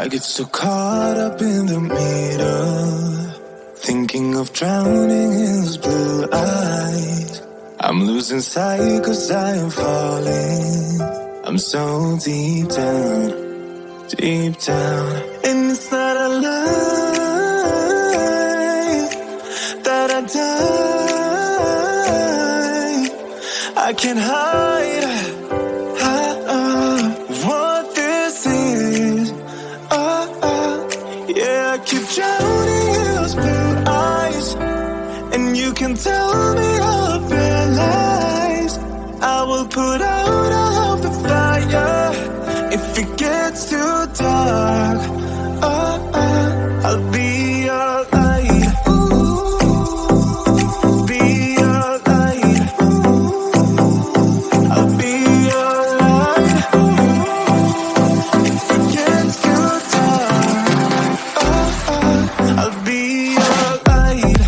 I get so caught up in the middle, thinking of drowning in those blue eyes. I'm losing sight 'cause I am falling. I'm so deep down, deep down. And it's not a lie that I die. I can't hide what this is. Yeah, I keep drowning in those blue eyes, and you can tell me all of your lies. I will put out all of the fire if it gets too dark. I'll be your light. Be your light. I'll be your light. If it gets too dark, I'll be your light.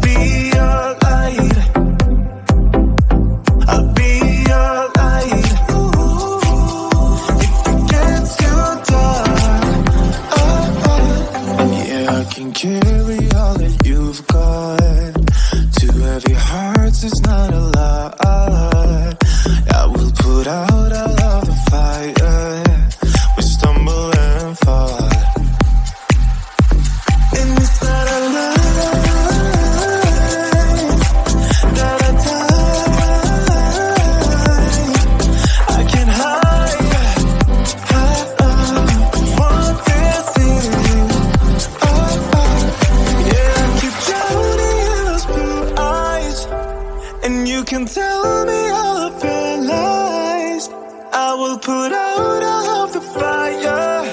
Be your light. I'll be your light. If it gets too dark, yeah, I can carry all that you've got. Two heavy hearts is not a lot. I will put out all of the fire. We stumble and fall, and it's not a lie that I die. I can't hide what this is. Yeah, I keep drowning in those blue eyes, and you can tell me all of your lies. I will put out all of the fire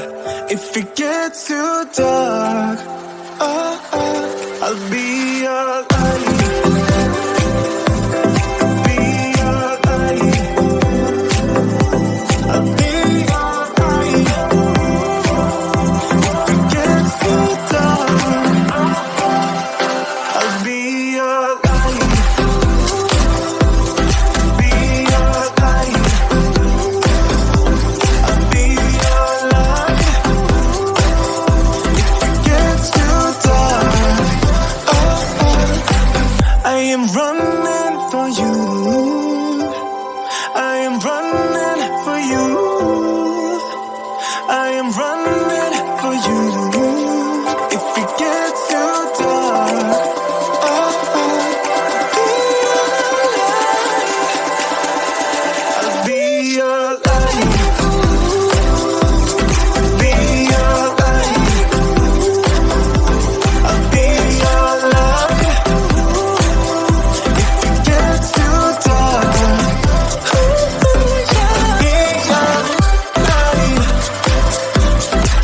if it gets too dark. I'll be your light. Be your light. I'll be your light. If it gets too dark, I'll be your light. Be your light. I'll be your light. If it gets too dark, I am running for you. I am running for you. I am running for you. If it gets too dark, I'll be your light. Be your light. I'll be your light. If it gets too dark, I'll be your light.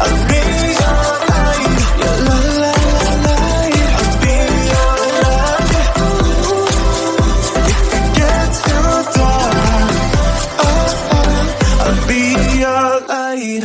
I'll be your light. Your light. I'll be your light. If it gets too dark, I'll be your light.